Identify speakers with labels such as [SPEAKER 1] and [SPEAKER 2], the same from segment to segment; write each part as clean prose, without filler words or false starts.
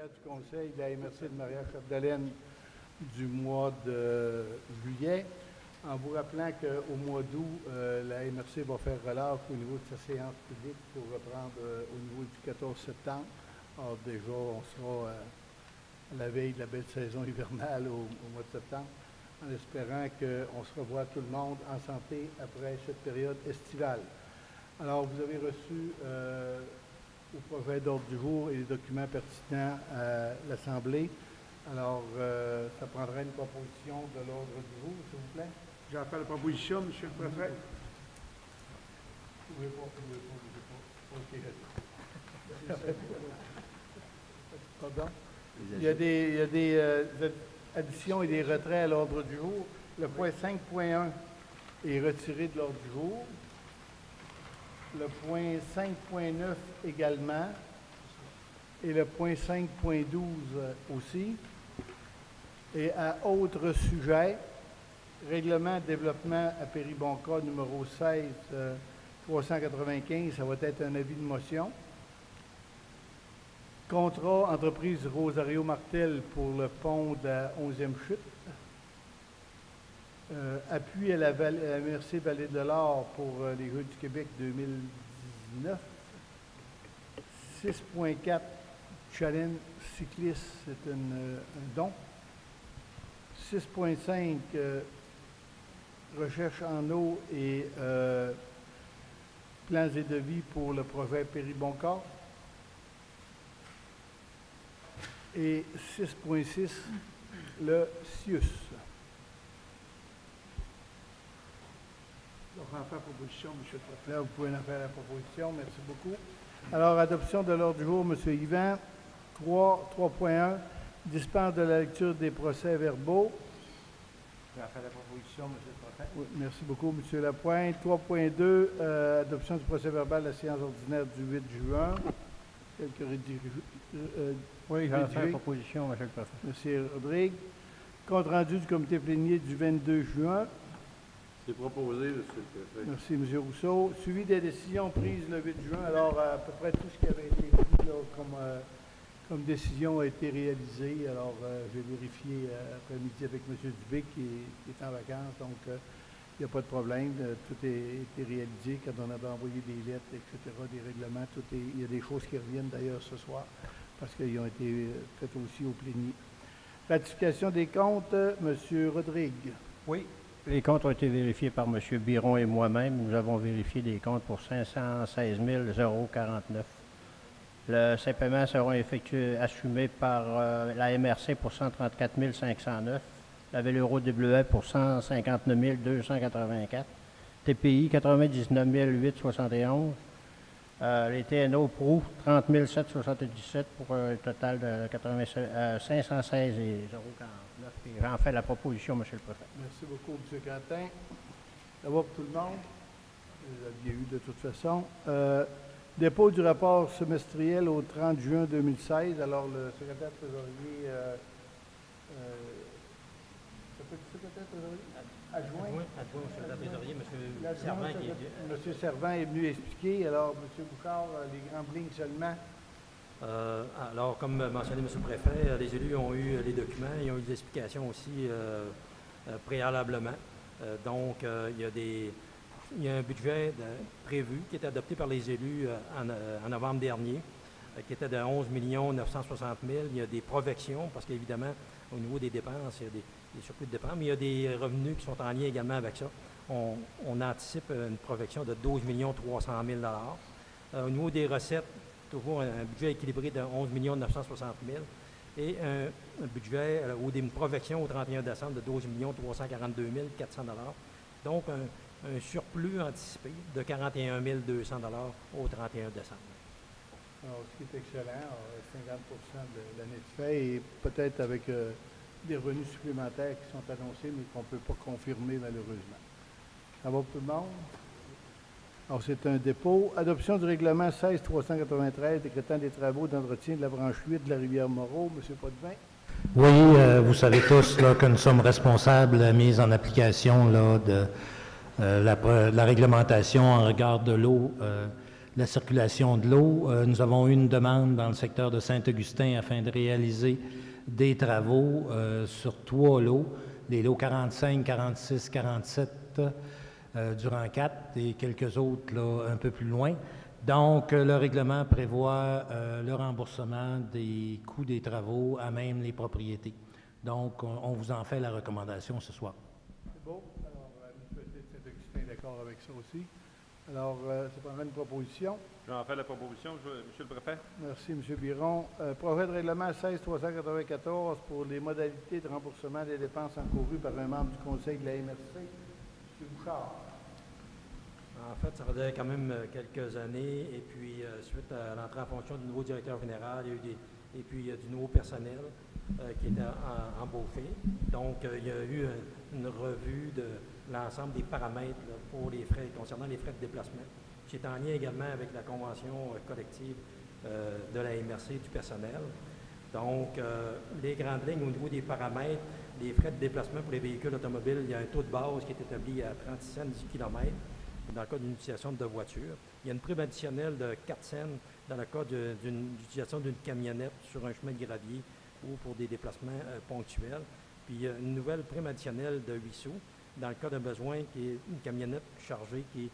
[SPEAKER 1] président du conseil de la MRC de Maria-Chapdelaine du mois de juillet, en vous rappelant qu'au mois d'août, la MRC va faire relâche au niveau de sa séance publique pour reprendre au niveau du 14 septembre. Alors déjà, on sera à la veille de la belle saison hivernale au mois de septembre, en espérant qu'on se revoit tout le monde en santé après cette période estivale. Alors, vous avez reçu au projet d'ordre du jour et les documents pertinents à l'Assemblée. Alors, ça prendrait une proposition de l'ordre du jour, s'il vous plaît.
[SPEAKER 2] J'en fais la proposition, M. le Préfet.
[SPEAKER 1] Vous pouvez pas. OK. Pardon? Il y a des additions et des retraits à l'ordre du jour. Le point 5.1 est retiré de l'ordre du jour. Le point 5.9 également. Et le point 5.12 aussi. Et à autre sujet, règlement de développement à Péribonka numéro 16 395, ça va être un avis de motion. Contrat entreprise Rosario Martel pour le pont de la 11e chute. Appui à la MRC Vallée de l'Or pour les Rues du Québec 2019. 6.4 Challenge cycliste, c'est un don. 6.5 recherche en eau et plans et devis pour le projet Péribonka. Et 6.6, le CIUS.
[SPEAKER 2] Donc, on en fait la proposition, M. le Préfet.
[SPEAKER 1] Là, vous pouvez en faire la proposition. Merci beaucoup. Alors, adoption de l'ordre du jour, M. Yvan. 3.1, dispense de la lecture des procès-verbaux.
[SPEAKER 3] Je vais faire la proposition, M. le Préfet.
[SPEAKER 1] Oui, merci beaucoup, M. Lapointe. 3.2, adoption du procès-verbal de la séance ordinaire du 8 juin. Quelques
[SPEAKER 3] Oui, je vais faire la proposition, M. le Préfet.
[SPEAKER 1] Merci, Rodrigue. Compte rendu du comité plénier du 22 juin.
[SPEAKER 4] C'est proposé, M. le Préfet.
[SPEAKER 1] Merci, M. Rousseau. Suivi des décisions prises le 8 juin. Alors, à peu près tout ce qui avait été pris là, comme décision a été réalisé. Alors, j'ai vérifié après-midi avec M. Dubé qui est en vacances. Donc, il n'y a pas de problème. Tout a été réalisé quand on avait envoyé des lettres, etc., des règlements. Il y a des choses qui reviennent d'ailleurs ce soir parce qu'ils ont été faits aussi au plénier. Ratification des comptes, M. Rodrigue.
[SPEAKER 3] Oui. Les comptes ont été vérifiés par M. Biron et moi-même. Nous avons vérifié des comptes pour 516 049. Ces paiements seront assumés par la MRC pour 134 509, la Vélero WE pour 159 284, TPI 99 871, les TNO PRO 30 777 pour un total de 516 049. J'en fais la proposition, M. le Préfet.
[SPEAKER 1] Merci beaucoup, M. Quentin. Ça va pour tout le monde? Vous l'aviez eu de toute façon. Dépôt du rapport semestriel au 30 juin 2016. Alors, le secrétaire trésorier, ça peut être le secrétaire trésorier? Adjoint,
[SPEAKER 3] Adjoint au secrétaire trésorier, M.
[SPEAKER 1] L'adjoint
[SPEAKER 3] Servant.
[SPEAKER 1] M. Servant est venu expliquer. Alors, M. Bouchard, les grandes lignes seulement.
[SPEAKER 5] Alors, comme mentionné M. le Préfet, les élus ont eu les documents, ils ont eu des explications aussi préalablement. Donc, il y a un budget prévu qui est adopté par les élus en novembre dernier, qui était de 11 960 000. Il y a des projections, parce qu'évidemment, au niveau des dépenses, il y a des surplus de dépenses, mais il y a des revenus qui sont en lien également avec ça. On anticipe une projection de 12 300 000 Au niveau des recettes, toujours un budget équilibré de 11 960 000 et un budget ou une projection au 31 décembre de 12 342 400 Donc, un surplus anticipé de 41 200 au 31 décembre.
[SPEAKER 1] Alors, ce qui est excellent, 50 de l'année de fait et peut-être avec des revenus supplémentaires qui sont annoncés mais qu'on ne peut pas confirmer malheureusement. Ça va pour tout le monde? Alors, c'est un dépôt. Adoption du règlement 16-393 décrétant des travaux d'entretien de la branche 8 de la rivière Moreau. M. Potvin.
[SPEAKER 6] Oui, vous savez tous là, que nous sommes responsables de la mise en application là, de la réglementation en regard de l'eau la circulation de l'eau. Nous avons eu une demande dans le secteur de Saint-Augustin afin de réaliser des travaux sur 3 lots, les lots 45, 46, 47, durant 4 et quelques autres là, un peu plus loin. Donc, le règlement prévoit le remboursement des coûts des travaux à même les propriétés. Donc, on vous en fait la recommandation ce soir.
[SPEAKER 1] C'est beau. Alors, M. Saint-Augustin est d'accord avec ça aussi. Alors, c'est pas une proposition.
[SPEAKER 4] J'en fais la proposition, Monsieur le Préfet.
[SPEAKER 1] Merci, M. Biron. Projet de règlement 16-394 pour les modalités de remboursement des dépenses encourues par un membre du Conseil de la MRC. M. Bouchard.
[SPEAKER 5] En fait, ça faisait quand même quelques années, et puis suite à l'entrée en fonction du nouveau directeur général, il y a eu du nouveau personnel qui était embauché. Donc, il y a eu une revue de l'ensemble des paramètres là, pour les frais, concernant les frais de déplacement, qui est en lien également avec la convention collective de la MRC du personnel. Donc, les grandes lignes au niveau des paramètres, les frais de déplacement pour les véhicules automobiles, il y a un taux de base qui est établi à 30 cents du kilomètre dans le cas d'une utilisation de voiture. Il y a une prime additionnelle de 4 cents dans le cas d'une utilisation d'une camionnette sur un chemin de gravier ou pour des déplacements ponctuels. Puis il y a une nouvelle prime additionnelle de 8 sous dans le cas d'un besoin qui est une camionnette qui est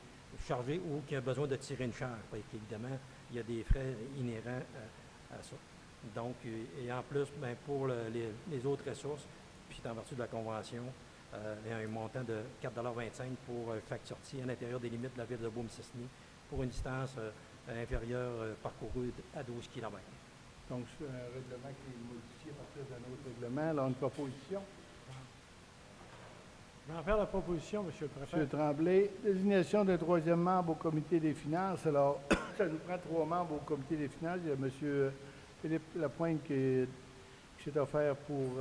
[SPEAKER 5] chargée ou qui a besoin de tirer une charge. Évidemment, il y a des frais inhérents à ça. Donc, et en plus, bien, pour les autres ressources, puis c'est en vertu de la convention, il y a un montant de 4,25 $ pour chaque sortie à l'intérieur des limites de la ville de Beaume-Cessny pour une distance inférieure parcourue à 12 km.
[SPEAKER 1] Donc, c'est un règlement qui est modifié à partir d'un autre règlement. Alors, une proposition.
[SPEAKER 2] Je vais en faire la proposition, Monsieur le Préfet.
[SPEAKER 1] M. Tremblay, désignation d'un 3e membre au comité des finances. Alors, ça nous prend 3 membres au comité des finances. Il y a M. Philippe Lapointe qui s'est offert pour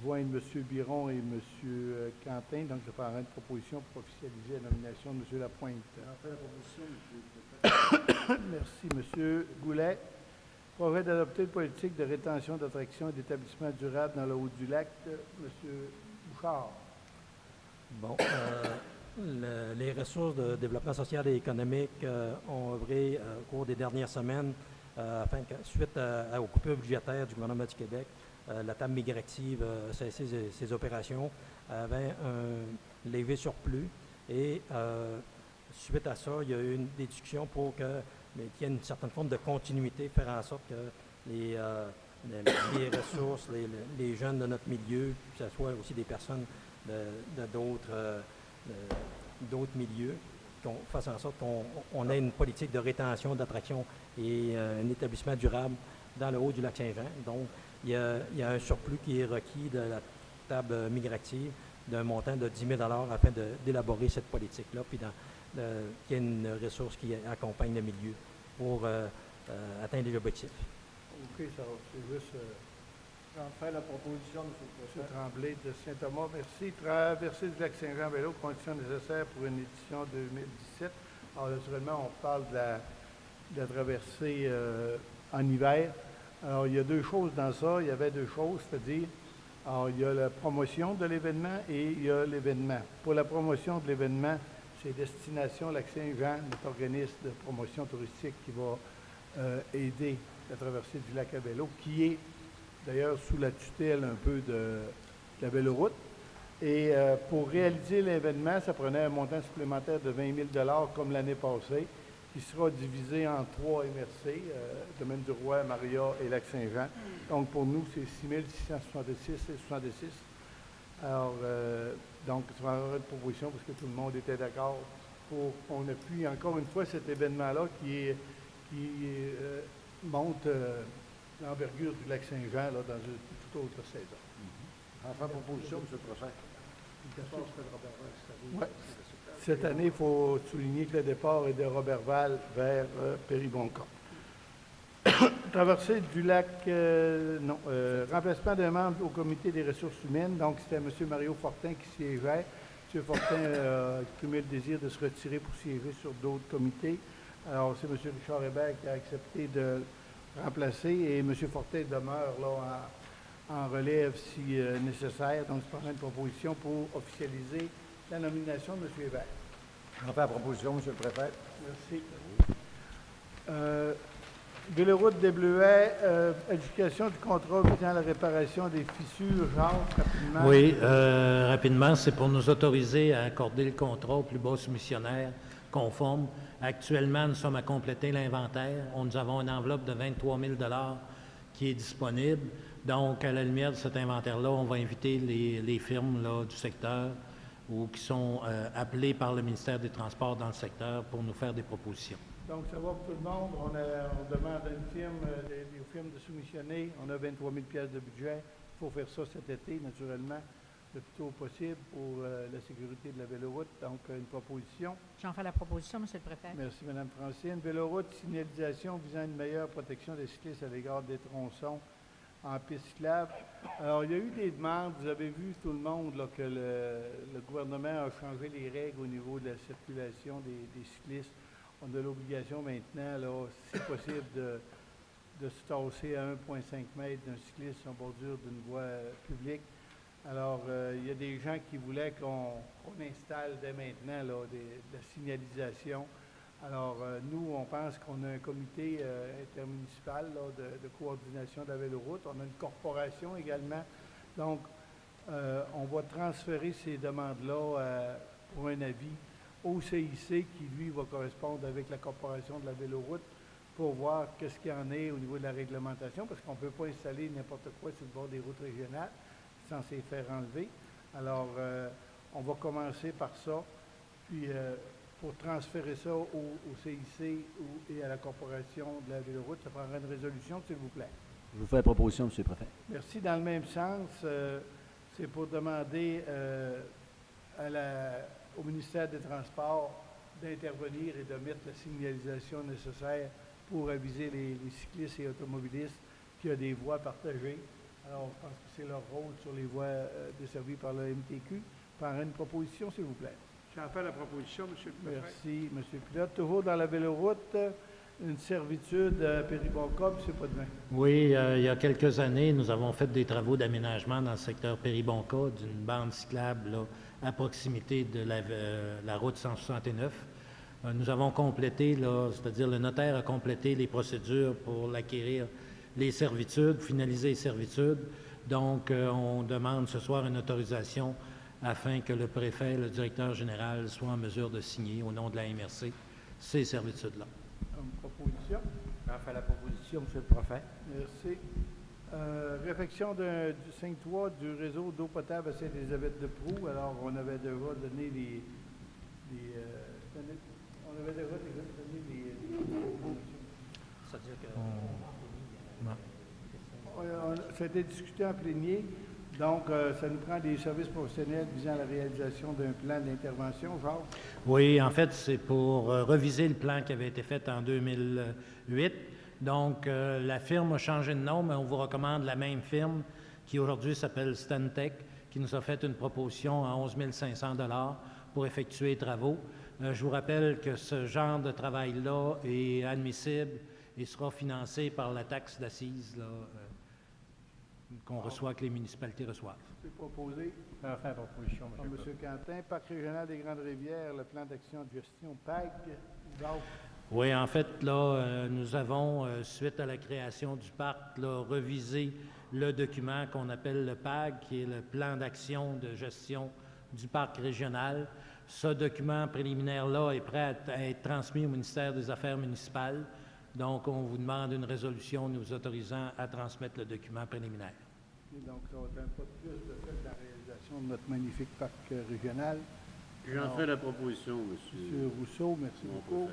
[SPEAKER 1] joindre M. Biron et M. Quentin. Donc, je prendrai une proposition pour officialiser la nomination de M. Lapointe.
[SPEAKER 2] Je vais en faire la proposition, M. le Préfet.
[SPEAKER 1] Merci. M. Goulet, projet d'adopter une politique de rétention, d'attraction et d'établissement durable dans le Haut-du-Lac. M. Bouchard.
[SPEAKER 5] Bon, les ressources de développement social et économique ont œuvré au cours des dernières semaines afin que, suite aux coupures budgétaires du gouvernement du Québec, la table migrative a cessé ses opérations, avait un léger surplus et suite à ça, il y a eu une discussion pour qu'il y ait une certaine forme de continuité, faire en sorte que les ressources, les jeunes de notre milieu, que ce soit aussi des personnes de d'autres milieux, qu'on fasse en sorte qu'on ait une politique de rétention, d'attraction et un établissement durable dans le haut du lac Saint-Jean. Donc, il y a un surplus qui est requis de la table migrative d'un montant de 10 000 $ afin d'élaborer cette politique-là, puis qu'il y ait une ressource qui accompagne le milieu pour atteindre les objectifs.
[SPEAKER 1] OK, ça va. C'est juste
[SPEAKER 2] Je vais en faire la proposition, M. le
[SPEAKER 1] M.
[SPEAKER 2] Préfet.
[SPEAKER 1] Tremblay de Saint-Thomas. Merci. Traversée du lac Saint-Jean-Vélo, conditions nécessaires pour une édition 2017. Alors, naturellement, on parle de la traversée en hiver. Alors, il y a 2 choses dans ça. Il y avait 2 choses, c'est-à-dire, alors, il y a la promotion de l'événement et il y a l'événement. Pour la promotion de l'événement, c'est Destination Lac-Saint-Jean, notre organisme de promotion touristique qui va aider la traversée du lac à vélo, qui est d'ailleurs sous la tutelle un peu de la Véloroute. Et pour réaliser l'événement, ça prenait un montant supplémentaire de 20 000 $ comme l'année passée, qui sera divisé en 3 MRC, Domaine du Roi, Maria et Lac-Saint-Jean. Donc pour nous, c'est 6 666 et 66. Alors, donc, tu vas avoir une proposition parce que tout le monde était d'accord pour qu'on appuie encore une fois cet événement-là qui monte l'envergure du lac Saint-Jean là, dans une toute autre saison.
[SPEAKER 2] Je vais en faire la proposition, M. le Préfet.
[SPEAKER 1] Ouais. Cette année, il faut souligner que le départ est de Roberval vers Péribonca. Traversée du lac, remplacement d'un membre au comité des ressources humaines. Donc, c'était M. Mario Fortin qui siégeait. M. Fortin a exprimé le désir de se retirer pour siéger sur d'autres comités. Alors, c'est M. Richard Hébert qui a accepté de remplacer et M. Fortin demeure là en relève si nécessaire. Donc, c'est pas une proposition pour officialiser la nomination de M. Hébert.
[SPEAKER 2] J'en fais la proposition, Monsieur le Préfet.
[SPEAKER 1] Merci. Véloroute des Bleuets, éducation du contrat visant la réparation des fissures, Jacques, rapidement.
[SPEAKER 6] Oui, rapidement, c'est pour nous autoriser à accorder le contrat au plus bas soumissionnaire conforme. Actuellement, nous sommes à compléter l'inventaire. Nous avons une enveloppe de 23 000 qui est disponible. Donc, à la lumière de cet inventaire-là, on va inviter les firmes là, du secteur ou qui sont appelées par le ministère des Transports dans le secteur pour nous faire des propositions.
[SPEAKER 1] Donc, ça va pour tout le monde. On demande à une firme, des firmes de soumissionner. On a 23 000 pièces de budget. Il faut faire ça cet été, naturellement, le plus tôt possible pour la sécurité de la véloroute. Donc, une proposition.
[SPEAKER 7] J'en fais la proposition, Monsieur le Préfet.
[SPEAKER 1] Merci, Mme Francine. Véloroute, signalisation visant une meilleure protection des cyclistes à l'égard des tronçons en piste cyclable. Alors, il y a eu des demandes. Vous avez vu, tout le monde, là, que le gouvernement a changé les règles au niveau de la circulation des cyclistes. On a l'obligation maintenant, là, si possible, de se tasser à 1,5 mètre d'un cycliste en bordure d'une voie publique. Alors, il y a des gens qui voulaient qu'on installe dès maintenant là, de la signalisation. Alors, nous, on pense qu'on a un comité intermunicipal là, de coordination de la véloroute. On a une corporation également. Donc, on va transférer ces demandes-là pour un avis au CIC qui, lui, va correspondre avec la corporation de la véloroute pour voir qu'est-ce qu'il y en est au niveau de la réglementation, parce qu'on ne peut pas installer n'importe quoi sur le bord des routes régionales sans se faire enlever. Alors, on va commencer par ça, puis pour transférer ça au CIC et à la corporation de la véloroute, ça prendra une résolution, s'il vous plaît.
[SPEAKER 8] Je vous fais la proposition, M. le Préfet.
[SPEAKER 1] Merci. Dans le même sens, c'est pour demander au ministère des Transports d'intervenir et de mettre la signalisation nécessaire pour aviser les cyclistes et automobilistes qu'il y a des voies partagées. Alors, je pense que c'est leur rôle sur les voies desservies par le MTQ. Par une proposition, s'il vous plaît.
[SPEAKER 2] J'en fais la proposition, Monsieur le Préfet.
[SPEAKER 1] Merci, M. Pilote. Toujours dans la véloroute, une servitude à Péribonca, M. Potvin.
[SPEAKER 6] Oui, il y a quelques années, nous avons fait des travaux d'aménagement dans le secteur Péribonca d'une bande cyclable là, à proximité de la route 169. Nous avons complété, là, c'est-à-dire le notaire a complété les procédures pour l'acquérir les servitudes, finaliser les servitudes. Donc, on demande ce soir une autorisation afin que le préfet, le directeur général, soit en mesure de signer au nom de la MRC ces servitudes-là.
[SPEAKER 1] Comme proposition.
[SPEAKER 5] J'en fais la proposition, Monsieur le Préfet.
[SPEAKER 1] Merci. Réfection du 5.3 du réseau d'eau potable à Sainte-Élisabeth-de-Proux. Alors, on avait déjà donné
[SPEAKER 5] C'est-à-dire que...
[SPEAKER 1] ça a été discuté en plénier. Donc, ça nous prend des services professionnels visant à la réalisation d'un plan d'intervention. Jacques?
[SPEAKER 6] Oui, en fait, c'est pour reviser le plan qui avait été fait en 2008. Donc, la firme a changé de nom, mais on vous recommande la même firme qui aujourd'hui s'appelle Stantec, qui nous a fait une proposition à 11 500 $ pour effectuer les travaux. Je vous rappelle que ce genre de travail-là est admissible et sera financé par la taxe d'assises qu'on reçoit, que les municipalités reçoivent.
[SPEAKER 1] C'est proposé
[SPEAKER 3] Je vais faire la proposition,
[SPEAKER 1] par
[SPEAKER 3] M.
[SPEAKER 1] M. Quentin. Parc régional des Grandes-Rivières, le plan d'action de gestion PAG. Jacques?
[SPEAKER 6] Oui, en fait, là, nous avons, suite à la création du parc, là, revisé le document qu'on appelle le PAG, qui est le plan d'action de gestion du parc régional. Ce document préliminaire-là est prêt à être transmis au ministère des Affaires municipales. Donc, on vous demande une résolution nous autorisant à transmettre le document préliminaire.
[SPEAKER 1] Et donc, ça va être un pas de plus de fait dans la réalisation de notre magnifique parc régional.
[SPEAKER 2] J'en fais la proposition, Monsieur.
[SPEAKER 1] M. Rousseau, merci
[SPEAKER 2] Mon
[SPEAKER 1] beaucoup.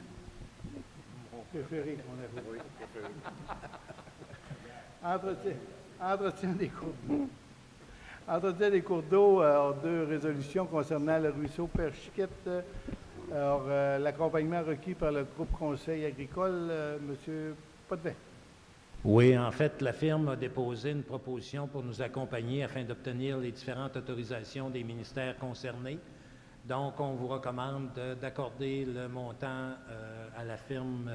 [SPEAKER 2] préfet.
[SPEAKER 1] Préféré, mon avocat. Entretien des cours d'eau. Entretien des cours d'eau, deux résolutions concernant le ruisseau Père-Chiquette. Alors, l'accompagnement requis par le groupe Conseil agricole, M. Potvin.
[SPEAKER 6] Oui, en fait, la firme a déposé une proposition pour nous accompagner afin d'obtenir les différentes autorisations des ministères concernés. Donc, on vous recommande d'accorder le montant à la firme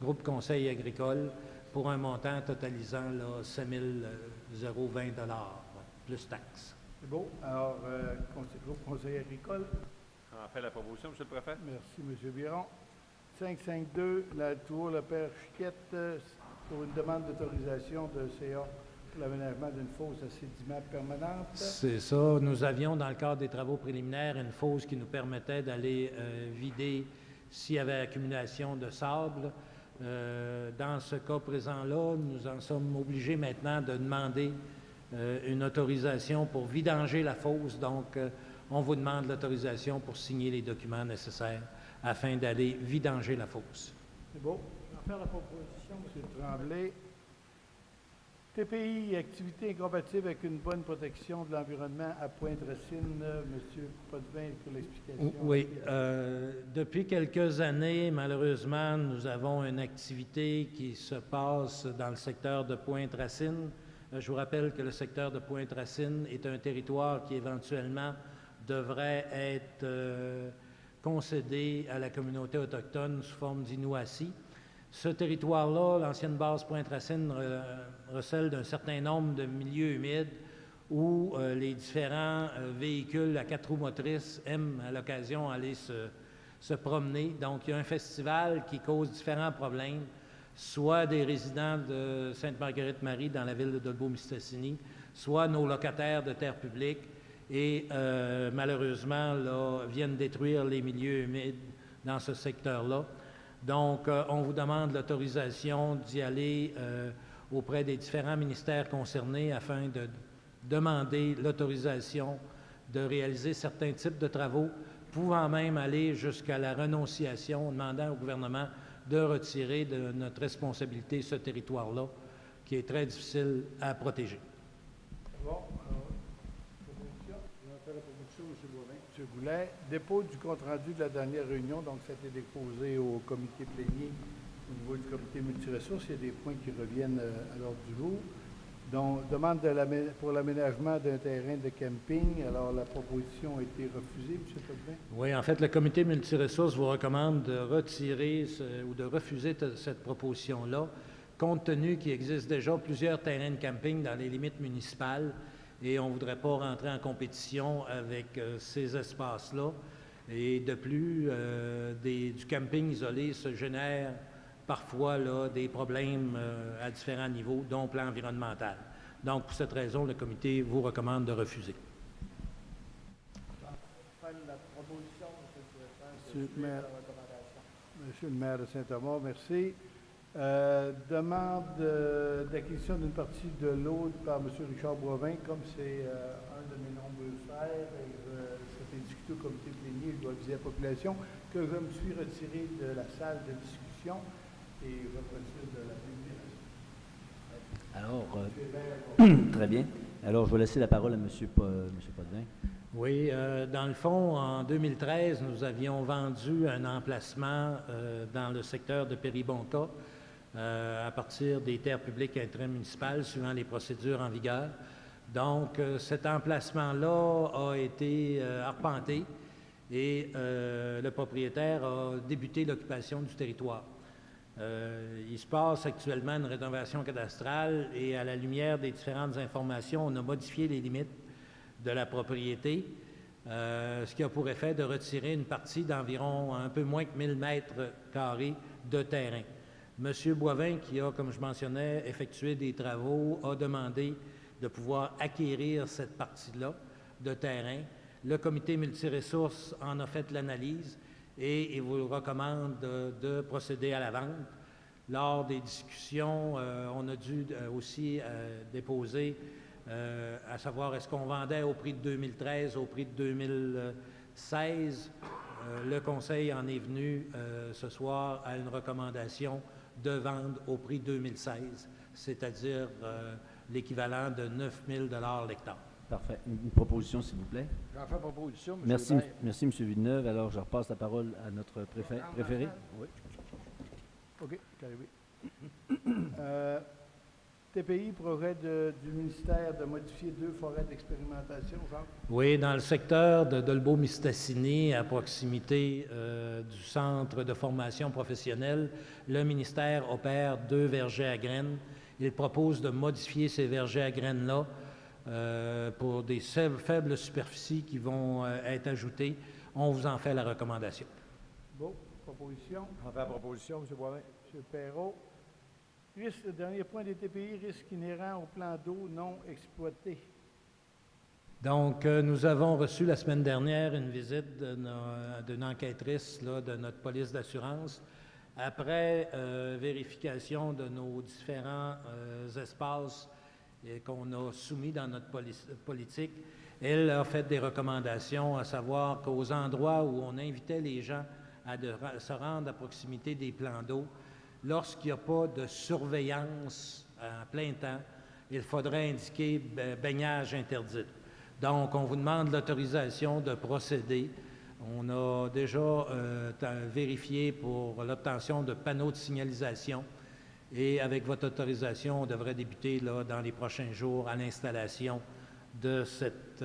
[SPEAKER 6] Groupe Conseil agricole pour un montant totalisant là, 5 020 $ plus taxes.
[SPEAKER 1] C'est beau. Alors, groupe Conseil agricole.
[SPEAKER 4] J'en fais la proposition, M. le Préfet.
[SPEAKER 1] Merci, M. Biron. 552, la tour Le Père Chiquette, pour une demande d'autorisation de CA pour l'aménagement d'une fosse à sédiments permanente.
[SPEAKER 6] C'est ça. Nous avions, dans le cadre des travaux préliminaires, une fosse qui nous permettait d'aller vider s'il y avait accumulation de sable. Dans ce cas présent-là, nous en sommes obligés maintenant de demander une autorisation pour vidanger la fosse. Donc, on vous demande l'autorisation pour signer les documents nécessaires afin d'aller vidanger la fosse.
[SPEAKER 1] C'est beau. Je vais faire la proposition, M. Tremblay. TPI, activité incompatible avec une bonne protection de l'environnement à Pointe-Racine. M. Potvin, pour l'explication.
[SPEAKER 6] Oui. Depuis quelques années, malheureusement, nous avons une activité qui se passe dans le secteur de Pointe-Racine. Je vous rappelle que le secteur de Pointe-Racine est un territoire qui éventuellement devrait être concédé à la communauté autochtone sous forme d'Inuassi. Ce territoire-là, l'ancienne base Pointe-Racine, recèle d'un certain nombre de milieux humides où les différents véhicules à 4 roues motrices aiment à l'occasion aller se promener. Donc, il y a un festival qui cause différents problèmes, soit des résidents de Sainte-Marguerite-Marie dans la ville de Dolbeau-Mistassini, soit nos locataires de terre publique, et malheureusement, là, viennent détruire les milieux humides dans ce secteur-là. Donc, on vous demande l'autorisation d'y aller auprès des différents ministères concernés afin de demander l'autorisation de réaliser certains types de travaux, pouvant même aller jusqu'à la renonciation, demandant au gouvernement de retirer de notre responsabilité ce territoire-là, qui est très difficile à protéger.
[SPEAKER 1] Bon, alors, proposition. Je vais faire la proposition, M. Boivin. M. Goulet, dépôt du compte-rendu de la dernière réunion, donc ça a été déposé au comité plénier au niveau du comité multiressources. Il y a des points qui reviennent à l'ordre du jour. Donc, demande pour l'aménagement d'un terrain de camping. Alors, la proposition a été refusée, M. Potvin.
[SPEAKER 6] Oui, en fait, le comité multiressources vous recommande de retirer ou de refuser cette proposition-là, compte tenu qu'il existe déjà plusieurs terrains de camping dans les limites municipales et on ne voudrait pas rentrer en compétition avec ces espaces-là. Et de plus, du camping isolé se génère parfois là, des problèmes à différents niveaux, dont plan environnemental. Donc, pour cette raison, le comité vous recommande de refuser.
[SPEAKER 1] La proposition, Monsieur le maire de Saint-Thomas, merci. Demande d'acquisition d'une partie de l'eau par M. Richard Boivin, comme c'est un de mes nombreux frères, et c'était discuté au comité plénier, je dois viser la population, que je me suis retiré de la salle de discussion et je retire de la
[SPEAKER 8] Alors, très bien. Alors, je vais laisser la parole à M. Potvin.
[SPEAKER 6] Oui, dans le fond, en 2013, nous avions vendu un emplacement dans le secteur de Péribonka à partir des terres publiques intramunicipales, suivant les procédures en vigueur. Donc, cet emplacement-là a été arpenté et le propriétaire a débuté l'occupation du territoire. Il se passe actuellement une rénovation cadastrale et à la lumière des différentes informations, on a modifié les limites de la propriété, ce qui a pour effet de retirer une partie d'environ un peu moins que 1000 mètres carrés de terrain. M. Boivin, qui a, comme je mentionnais, effectué des travaux, a demandé de pouvoir acquérir cette partie-là de terrain. Le comité multiressources en a fait l'analyse et il vous recommande de procéder à la vente. Lors des discussions, on a dû aussi déposer, à savoir est-ce qu'on vendait au prix de 2013, au prix de 2016. Le Conseil en est venu ce soir à une recommandation de vendre au prix 2016, c'est-à-dire l'équivalent de 9 000 $ l'hectare.
[SPEAKER 8] Parfait. Une proposition, s'il vous plaît.
[SPEAKER 2] J'en fais proposition, M.
[SPEAKER 8] Merci,
[SPEAKER 2] Maire.
[SPEAKER 8] merci, M. Villeneuve. Alors, je repasse la parole à notre préféré. Oui.
[SPEAKER 1] OK, c'est arrivé. TPI, projet du ministère de modifier 2 forêts d'expérimentation, Jean?
[SPEAKER 6] Oui, dans le secteur de Dolbeau-Mistassini, à proximité du centre de formation professionnelle, le ministère opère 2 vergers à graines. Il propose de modifier ces vergers à graines-là pour des faibles superficies qui vont être ajoutées. On vous en fait la recommandation.
[SPEAKER 1] Bon, proposition.
[SPEAKER 2] J'en fais la proposition, M. Boivin.
[SPEAKER 1] M. Perrault. Le dernier point des TPI, risque inhérent au plan d'eau non exploité.
[SPEAKER 6] Donc, nous avons reçu la semaine dernière une visite d'une enquêtrice là, de notre police d'assurance. Après vérification de nos différents espaces qu'on a soumis dans notre politique, elle a fait des recommandations, à savoir qu'aux endroits où on invitait les gens à se rendre à proximité des plans d'eau, lorsqu'il n'y a pas de surveillance à plein temps, il faudrait indiquer baignage interdit. Donc, on vous demande l'autorisation de procéder. On a déjà vérifié pour l'obtention de panneaux de signalisation et avec votre autorisation, on devrait débuter là, dans les prochains jours à l'installation de cette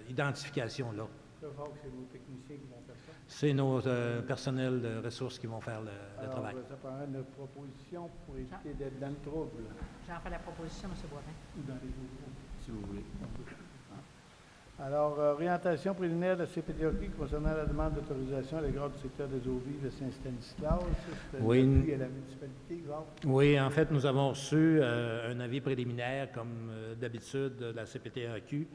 [SPEAKER 6] identification-là.
[SPEAKER 1] Je crois que c'est nos techniciens qui vont faire ça.
[SPEAKER 6] C'est nos personnels de ressources qui vont faire le travail.
[SPEAKER 1] Ça prendrait une proposition pour éviter d'être dans le trouble
[SPEAKER 7] J'en fais la proposition, M. Boivin.
[SPEAKER 1] ou dans les autres.
[SPEAKER 8] Si vous voulez.
[SPEAKER 1] Alors, orientation préliminaire de la CPDOQ concernant la demande d'autorisation à l'égard du secteur des eaux vives de Saint-Stanislas. C'est
[SPEAKER 6] Oui.
[SPEAKER 1] l'appui à la municipalité, Jacques.
[SPEAKER 6] Oui, en fait, nous avons reçu un avis préliminaire, comme d'habitude, de la CPTAQ.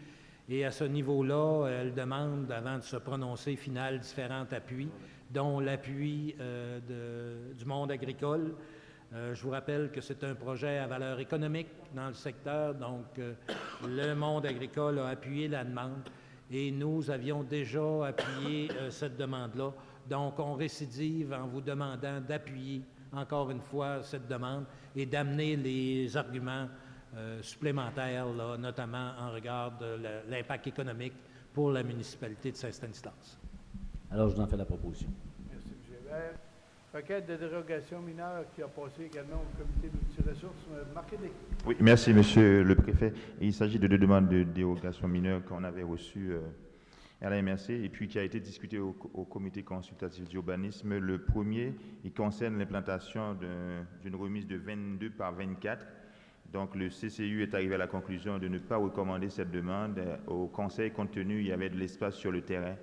[SPEAKER 6] Et à ce niveau-là, elle demande, avant de se prononcer, final, différents appuis, dont l'appui du monde agricole. Je vous rappelle que c'est un projet à valeur économique dans le secteur, donc le monde agricole a appuyé la demande et nous avions déjà appuyé cette demande-là. Donc, on récidive en vous demandant d'appuyer encore une fois cette demande et d'amener les arguments supplémentaires, là, notamment en regard de l'impact économique pour la municipalité de Saint-Stanislas.
[SPEAKER 8] Alors, je vous en fais la proposition.
[SPEAKER 1] Merci, M. Hébert. Requête de dérogation mineure qui a passé également au comité d'outils ressources. Marc Hédé.
[SPEAKER 9] Oui, merci, Monsieur le Préfet. Il s'agit de deux demandes de dérogation mineure qu'on avait reçues à la MRC et puis qui a été discuté au comité consultatif d'urbanisme. Le premier, il concerne l'implantation d'une remise de 22 par 24. Donc, le CCU est arrivé à la conclusion de ne pas recommander cette demande au Conseil compte tenu il y avait de l'espace sur le terrain.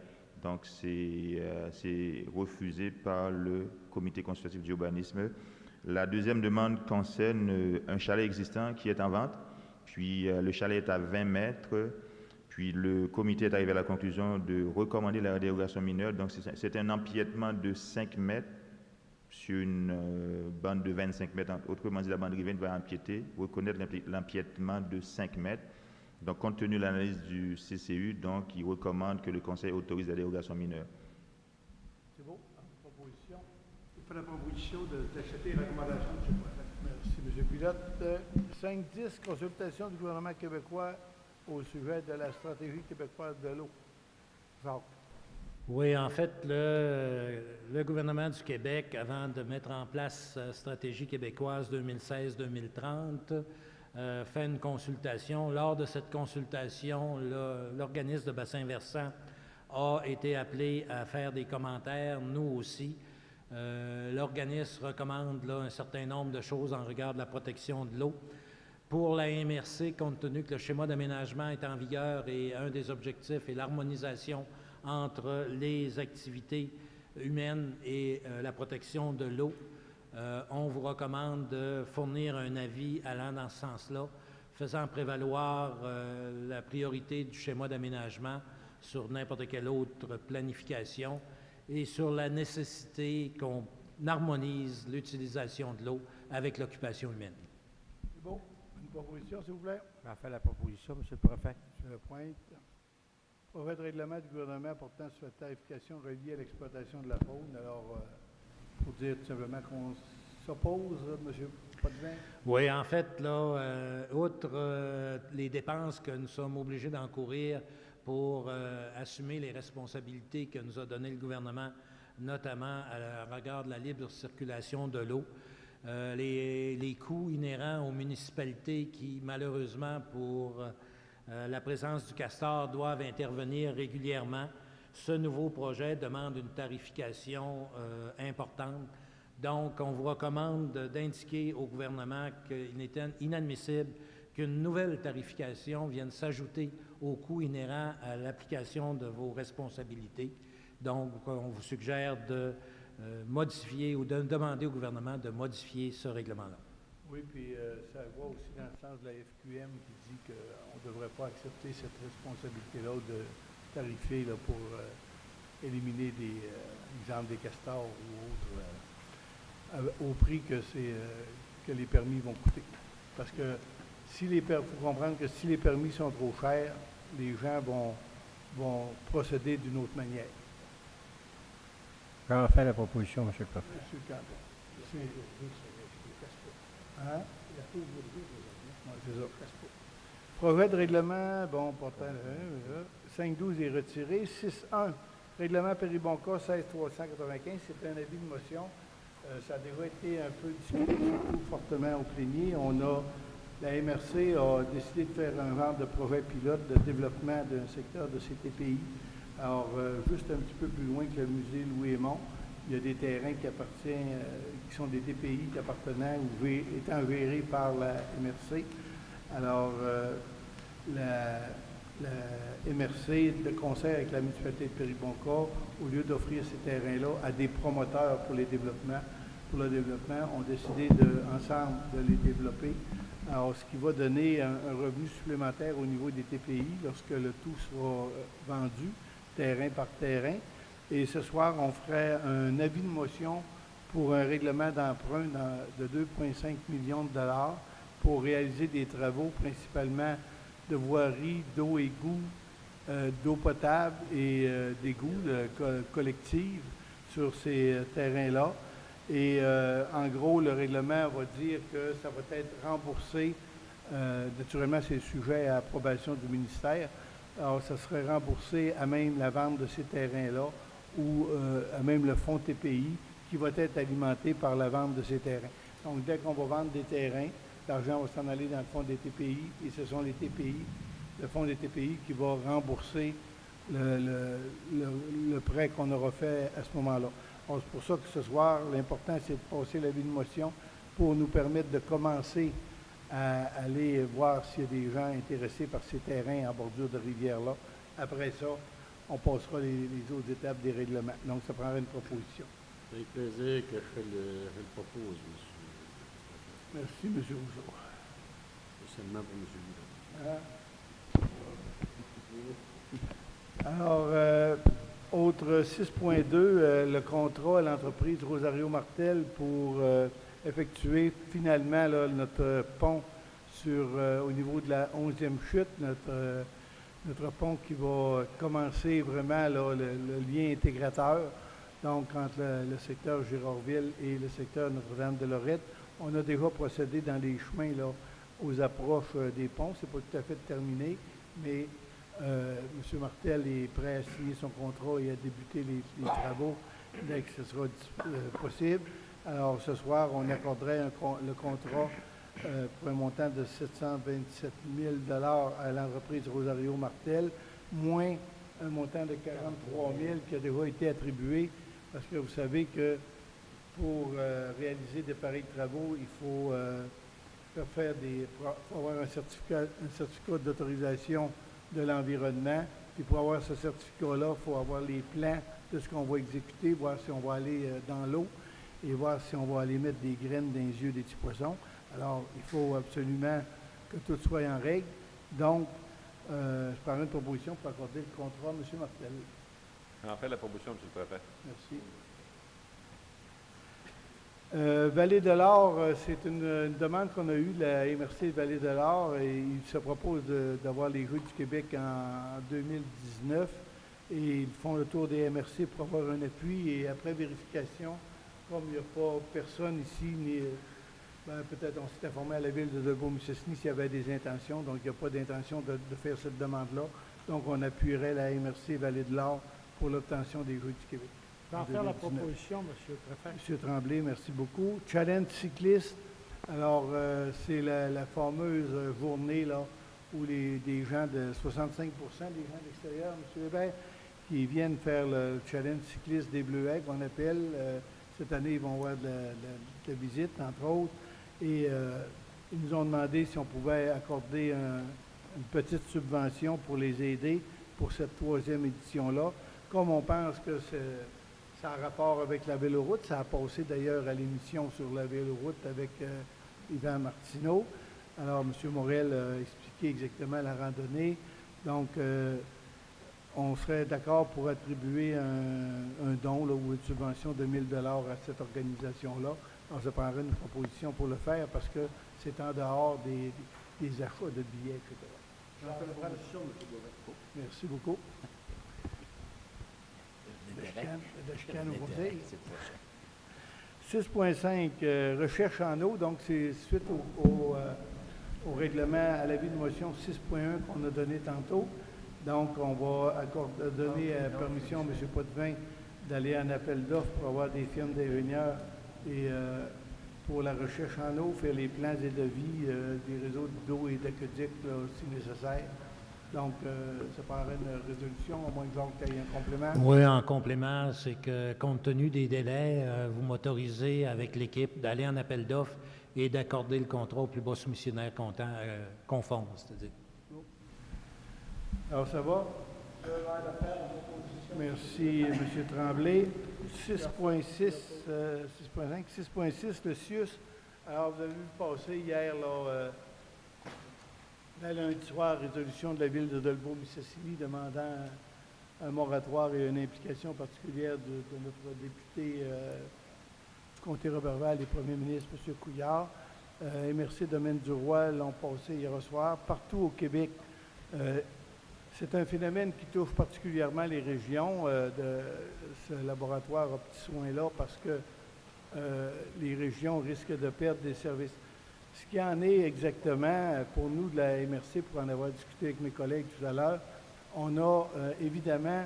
[SPEAKER 9] Donc, c'est refusé par le comité consultatif d'urbanisme. La deuxième demande concerne un chalet existant qui est en vente. Puis, le chalet est à 20 mètres. Puis, le comité est arrivé à la conclusion de recommander la dérogation mineure. Donc, c'est un empiètement de 5 mètres sur une bande de 25 mètres. Autrement dit, la bande riveraine va empiéter, reconnaître l'empiètement de 5 mètres. Donc, compte tenu de l'analyse du CCU, donc, il recommande que le Conseil autorise la dérogation mineure.
[SPEAKER 1] C'est beau. Proposition.
[SPEAKER 2] Je fais la proposition d'acheter les recommandations, M. Boivin.
[SPEAKER 1] Merci, M. Pilote. 5.10, consultation du gouvernement québécois au sujet de la stratégie québécoise de l'eau. Jacques.
[SPEAKER 6] Oui, en fait, le gouvernement du Québec, avant de mettre en place la stratégie québécoise 2016-2030, fait une consultation. Lors de cette consultation, l'organisme de bassin versant a été appelé à faire des commentaires, nous aussi. L'organisme recommande là, un certain nombre de choses en regard de la protection de l'eau. Pour la MRC, compte tenu que le schéma d'aménagement est en vigueur et un des objectifs est l'harmonisation entre les activités humaines et la protection de l'eau, on vous recommande de fournir un avis allant dans ce sens-là, faisant prévaloir la priorité du schéma d'aménagement sur n'importe quelle autre planification et sur la nécessité qu'on harmonise l'utilisation de l'eau avec l'occupation humaine.
[SPEAKER 1] C'est beau. Une proposition, s'il vous plaît.
[SPEAKER 2] J'en fais la proposition, M. le Préfet.
[SPEAKER 1] M. Lepointe. Projet de règlement du gouvernement portant sur la tarification reliée à l'exploitation de la faune. Alors, pour dire tout simplement qu'on s'oppose, M. Potvin.
[SPEAKER 6] Oui, en fait, là, outre les dépenses que nous sommes obligés d'encourir pour assumer les responsabilités que nous a données le gouvernement, notamment à regard de la libre circulation de l'eau, les coûts inhérents aux municipalités qui, malheureusement, pour la présence du castor, doivent intervenir régulièrement. Ce nouveau projet demande une tarification importante. Donc, on vous recommande d'indiquer au gouvernement qu'il est inadmissible qu'une nouvelle tarification vienne s'ajouter aux coûts inhérents à l'application de vos responsabilités. Donc, on vous suggère de modifier ou de demander au gouvernement de modifier ce règlement-là.
[SPEAKER 1] Oui, puis ça va aussi dans le sens de la FQM qui dit qu'on ne devrait pas accepter cette responsabilité-là de tarifer là, pour éliminer exemple des castors ou autres au prix que les permis vont coûter. Parce que il faut comprendre que si les permis sont trop chers, les gens vont procéder d'une autre manière.
[SPEAKER 3] J'en fais la proposition, M. le Préfet.
[SPEAKER 1] Monsieur Campbell. Hein? Ouais, c'est ça. Projet de règlement, bon, portant 5.12 est retiré. 6.1, règlement Péribonca 16.395, c'est un avis de motion. Ça a déjà été un peu discuté, surtout fortement au plénier. La MRC a décidé de faire un genre de projet pilote de développement d'un secteur de CTPI. Alors, juste un petit peu plus loin que le musée Louis-Aymon, il y a des terrains qui sont des TPI qui appartenant ou étant gérés par la MRC. Alors, la MRC, de concert avec la municipalité de Péribonca, au lieu d'offrir ces terrains-là à des promoteurs pour le développement, ont décidé ensemble de les développer. Alors, ce qui va donner un revenu supplémentaire au niveau des TPI lorsque le tout sera vendu, terrain par terrain. Et ce soir, on ferait un avis de motion pour un règlement d'emprunt de 2,5 millions de dollars pour réaliser des travaux principalement de voirie, d'eau égout, d'eau potable et d'égouts collectifs sur ces terrains-là. Et en gros, le règlement va dire que ça va être remboursé. Naturellement, c'est sujet à approbation du ministère. Alors, ça serait remboursé à même la vente de ces terrains-là ou à même le fonds TPI qui va être alimenté par la vente de ces terrains. Donc, dès qu'on va vendre des terrains, l'argent va s'en aller dans le fonds des TPI et ce sont les TPI, le fonds des TPI qui va rembourser le prêt qu'on aura fait à ce moment-là. C'est pour ça que ce soir, l'important, c'est de passer l'avis de motion pour nous permettre de commencer à aller voir s'il y a des gens intéressés par ces terrains en bordure de rivière-là. Après ça, on passera les autres étapes des règlements. Donc, ça prendra une proposition.
[SPEAKER 10] C'est avec plaisir que je le propose, monsieur.
[SPEAKER 1] Merci, M. Rousseau.
[SPEAKER 10] C'est seulement pour M. Rousseau.
[SPEAKER 1] Alors, autre 6.2, le contrat à l'entreprise Rosario Martel pour effectuer finalement là, notre pont au niveau de la 11e chute, notre pont qui va commencer vraiment là, le lien intégrateur, donc entre le secteur Girardville et le secteur Notre-Dame-de-Lorette. On a déjà procédé dans les chemins là, aux approches des ponts. Ce n'est pas tout à fait terminé, mais M. Martel est prêt à signer son contrat et à débuter les travaux dès que ce sera possible. Alors, ce soir, on accorderait le contrat pour un montant de 727 000 $ à l'entreprise Rosario Martel, moins un montant de 43 000 qui a déjà été attribué, parce que vous savez que pour réaliser de pareils travaux, il faut avoir un certificat d'autorisation de l'environnement. Puis pour avoir ce certificat-là, il faut avoir les plans de ce qu'on va exécuter, voir si on va aller dans l'eau et voir si on va aller mettre des graines dans les yeux des petits poissons. Alors, il faut absolument que tout soit en règle. Donc, je prends une proposition pour accorder le contrat à M. Martel.
[SPEAKER 4] J'en fais la proposition, M. le Préfet.
[SPEAKER 1] Merci. Vallée de l'Or, c'est une demande qu'on a eue de la MRC Vallée de l'Or et il se propose d'avoir les Jeux du Québec en 2019 et ils font le tour des MRC pour avoir un appui et après vérification, comme il n'y a pas personne ici, peut-être on s'est informé à la ville de Debeau-Mississini s'il y avait des intentions, donc il n'y a pas d'intention de faire cette demande-là. Donc on appuierait la MRC Vallée de l'Or pour l'obtention des Jeux du Québec.
[SPEAKER 2] J'en faire la proposition, M. le Préfet.
[SPEAKER 1] M. Tremblay, merci beaucoup. Challenge cycliste. Alors, c'est la fameuse journée là, où des gens de 65% des gens de l'extérieur, M. Hébert, qui viennent faire le challenge cycliste des Bleuets, qu'on appelle. Cette année, ils vont avoir de la visite, entre autres. Et ils nous ont demandé si on pouvait accorder une petite subvention pour les aider pour cette 3e édition-là. comme on pense que ça a rapport avec la véloroute, ça a passé d'ailleurs à l'émission sur la véloroute avec Yvan Martineau. Alors, M. Morel a expliqué exactement la randonnée. Donc, on serait d'accord pour attribuer un don là, ou une subvention de 1 000 $ à cette organisation-là. Alors, ça prendrait une proposition pour le faire parce que c'est en dehors des achats de billets, etc.
[SPEAKER 2] J'en fais la proposition, M. Boivin.
[SPEAKER 1] Merci beaucoup. La chicane au conseil. 6.5, recherche en eau. Donc, c'est suite au règlement à l'avis de motion 6.1 qu'on a donné tantôt. Donc, on va donner permission à M. Potvin d'aller en appel d'offres pour avoir des firmes d'ingénieurs et pour la recherche en eau, faire les plans et devis des réseaux d'eau et d'aqueduc si nécessaire. Donc, ça prendrait une résolution, au moins que Jacques ait un complément.
[SPEAKER 6] Oui, en complément, c'est que compte tenu des délais, vous m'autorisez avec l'équipe d'aller en appel d'offres et d'accorder le contrat au plus bas soumissionnaire conforme, c'est-à-dire.
[SPEAKER 1] Alors, ça va? Merci, M. Tremblay. 6.6, 6.5, 6.6, le CIUS. Alors, vous avez vu passer hier, là, dans lundi soir, résolution de la ville de Dolbeau-Mistassini demandant un moratoire et une implication particulière de notre député du comté Roberval et premier ministre, M. Couillard. MRC Domaine du Roi l'ont passé hier soir. Partout au Québec, c'est un phénomène qui touche particulièrement les régions de ce laboratoire à petits soins-là parce que les régions risquent de perdre des services. Ce qui en est exactement, pour nous de la MRC, pour en avoir discuté avec mes collègues tout à l'heure, on a évidemment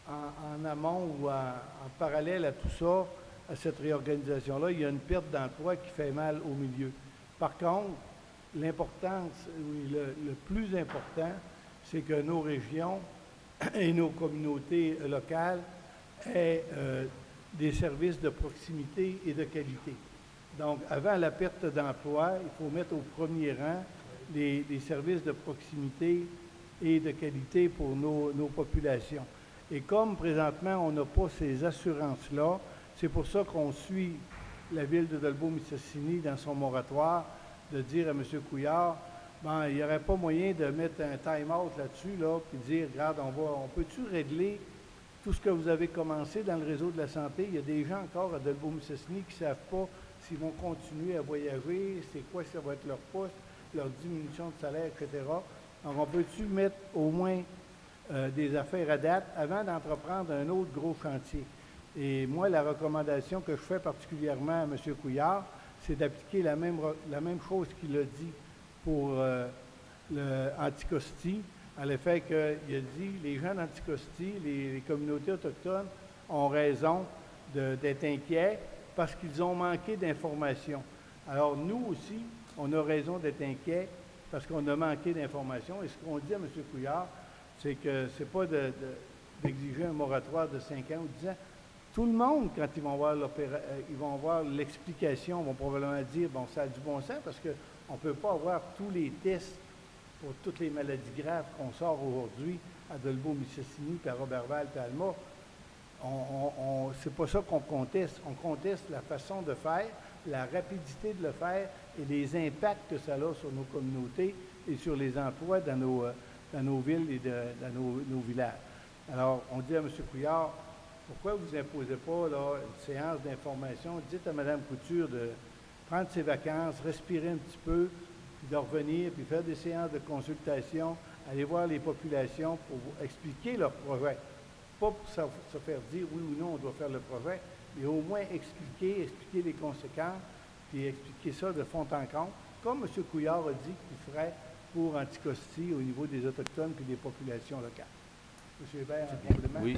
[SPEAKER 1] en amont ou en parallèle à tout ça, à cette réorganisation-là, il y a une perte d'emploi qui fait mal au milieu. Par contre, l'importance, le plus important, c'est que nos régions et nos communautés locales aient des services de proximité et de qualité. Donc, avant la perte d'emploi, il faut mettre au premier rang des services de proximité et de qualité pour nos populations. Et comme présentement, on n'a pas ces assurances-là, c'est pour ça qu'on suit la ville de Dolbeau-Mistassini dans son moratoire, de dire à M. Couillard, il n'y aurait pas moyen de mettre un time-out là-dessus, là, puis dire, regarde, on peut-tu régler tout ce que vous avez commencé dans le réseau de la santé? Il y a des gens encore à Dolbeau-Mistassini qui ne savent pas s'ils vont continuer à voyager, c'est quoi ça va être leur poste, leur diminution de salaire, etc. Donc, on peut-tu mettre au moins des affaires à date avant d'entreprendre un autre gros chantier? Et moi, la recommandation que je fais particulièrement à M. Couillard, c'est d'appliquer la même chose qu'il a dit pour l'Anticosti, à l'effet qu'il a dit les gens d'Anticosti, les communautés autochtones ont raison d'être inquiets parce qu'ils ont manqué d'informations. Alors, nous aussi, on a raison d'être inquiets parce qu'on a manqué d'informations. Et ce qu'on dit à M. Couillard, c'est que ce n'est pas d'exiger un moratoire de 5 ans ou 10 ans. Tout le monde, quand ils vont voir l'explication, vont probablement dire, bon, ça a du bon sens parce qu'on ne peut pas avoir tous les tests pour toutes les maladies graves qu'on sort aujourd'hui à Dolbeau-Mistassini, puis à Roberval, puis à Alma. C'est pas ça qu'on conteste. On conteste la façon de faire, la rapidité de le faire et les impacts que ça a sur nos communautés et sur les emplois dans nos villes et dans nos villages. Alors, on dit à M. Couillard, pourquoi vous n'imposez pas là, une séance d'information? Dites à Mme Couture de prendre ses vacances, respirer un petit peu, puis de revenir, puis faire des séances de consultation, aller voir les populations pour vous expliquer leur projet. Pas pour se faire dire oui ou non, on doit faire le projet, mais au moins expliquer les conséquences, puis expliquer ça de fond en comble, comme M. Couillard a dit qu'il ferait pour Anticosti au niveau des Autochtones et des populations locales. M. Hébert, un complément?
[SPEAKER 8] Oui,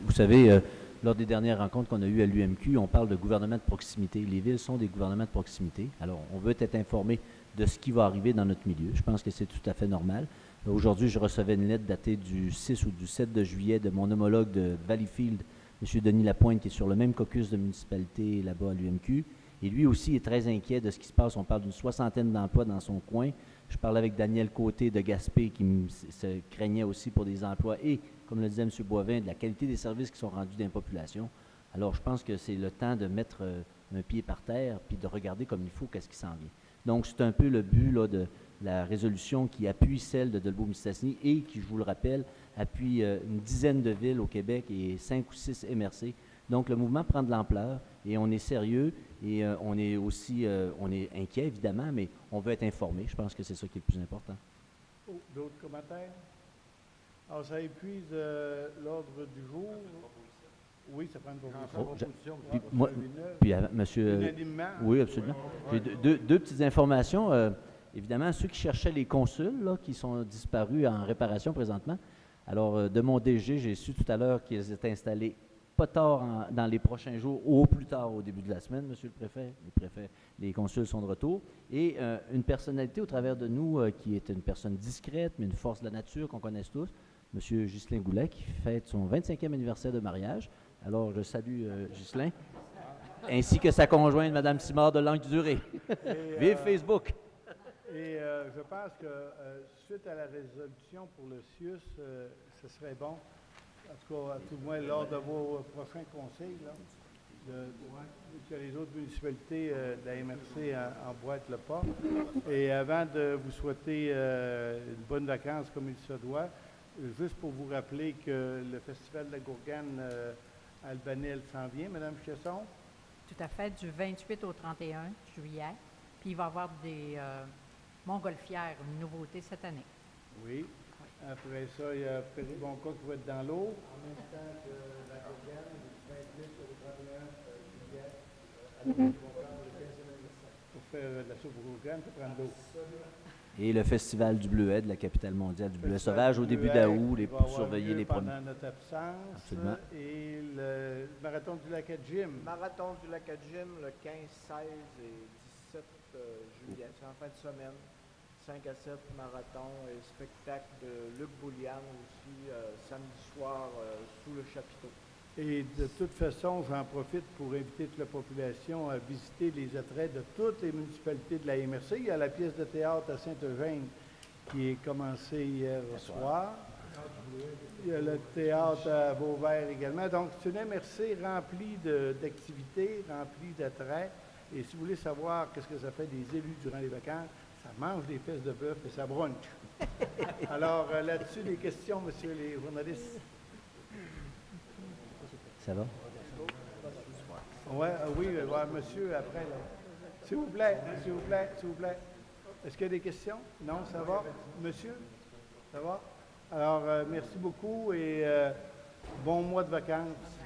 [SPEAKER 8] vous savez, lors des dernières rencontres qu'on a eues à l'UMQ, on parle de gouvernement de proximité. Les villes sont des gouvernements de proximité. Alors, on veut être informé de ce qui va arriver dans notre milieu. Je pense que c'est tout à fait normal. Aujourd'hui, je recevais une lettre datée du 6 ou du 7 de juillet de mon homologue de Valleyfield, M. Denis Lapointe, qui est sur le même caucus de municipalité là-bas à l'UMQ. Et lui aussi est très inquiet de ce qui se passe. On parle d'une 60aine d'emplois dans son coin. Je parlais avec Daniel Côté de Gaspé qui se craignait aussi pour des emplois et comme le disait M. Boivin, de la qualité des services qui sont rendus dans la population. Alors, je pense que c'est le temps de mettre un pied par terre puis de regarder comme il faut qu'est-ce qui s'en vient. Donc, c'est un peu le but là, de la résolution qui appuie celle de Dolbeau-Mistassini et qui, je vous le rappelle, appuie une dizaine de villes au Québec et 5 ou 6 MRC. Donc, le mouvement prend de l'ampleur et on est sérieux et on est aussi on est inquiet, évidemment, mais on veut être informé. Je pense que c'est ça qui est le plus important.
[SPEAKER 1] Oh, d'autres commentaires? Alors, ça épuise l'ordre du jour. Oui, ça prend une proposition.
[SPEAKER 8] Puis, moi, puis monsieur...
[SPEAKER 1] Unanimement.
[SPEAKER 8] Oui, absolument. J'ai deux petites informations. Évidemment, ceux qui cherchaient les consuls, là, qui sont disparus en réparation présentement. Alors, de mon DG, j'ai su tout à l'heure qu'ils étaient installés pas tard dans les prochains jours, ou au plus tard au début de la semaine, monsieur le préfet. Les consuls sont de retour. Et une personnalité au travers de nous qui est une personne discrète, mais une force de la nature qu'on connaisse tous, monsieur Ghislain Goulet, qui fête son 25e anniversaire de mariage. Alors, je salue Ghislain, ainsi que sa conjointe, Mme Simard de Langue Durée. Vive Facebook!
[SPEAKER 1] Et je pense que suite à la résolution pour le CIUS, ce serait bon, en tout cas, à tout le moins lors de vos prochains conseils, là, que les autres municipalités de la MRC emboîtent le pas. Et avant de vous souhaiter une bonne vacances comme il se doit, juste pour vous rappeler que le Festival de la Gourgane à Albanel s'en vient, Mme Chesson.
[SPEAKER 7] Tout à fait, du 28 au 31 juillet. Puis il va y avoir des montgolfières, une nouveauté cette année.
[SPEAKER 1] Oui. Après ça, il y a Péribonca qui va être dans l'eau. En même temps que la Gourgane, du 28 au 31 juillet, à Péribonca pour le 15e anniversaire. Pour faire de la soupe Gourgane, il faut prendre l'eau.
[SPEAKER 8] Et le Festival du Bleuet de la capitale mondiale du Bleuet sauvage au début d'août, pour surveiller les premiers.
[SPEAKER 1] Pendant notre absence.
[SPEAKER 8] Absolument.
[SPEAKER 1] Et le marathon du lac à Jim.
[SPEAKER 11] Marathon du lac à Jim le 15, 16 et 17 juillet. C'est en fin de semaine. 5 à 7 marathons et spectacle de Luc Boulian aussi samedi soir sous le chapiteau.
[SPEAKER 1] Et de toute façon, j'en profite pour inviter toute la population à visiter les attraits de toutes les municipalités de la MRC. Il y a la pièce de théâtre à Saint-Eugène qui est commencée hier soir. Il y a le théâtre à Beauvert également. Donc, c'est une MRC remplie d'activités, remplie d'attraits. Et si vous voulez savoir qu'est-ce que ça fait des élus durant les vacances, ça mange des fesses de bœuf et ça brunch. Alors, là-dessus, des questions, messieurs les journalistes?
[SPEAKER 8] Ça va?
[SPEAKER 1] Ouais, oui, monsieur, après. Là. S'il vous plaît, s'il vous plaît, s'il vous plaît. Est-ce qu'il y a des questions? Non, ça va? Monsieur? Ça va? Alors, merci beaucoup et bon mois de vacances.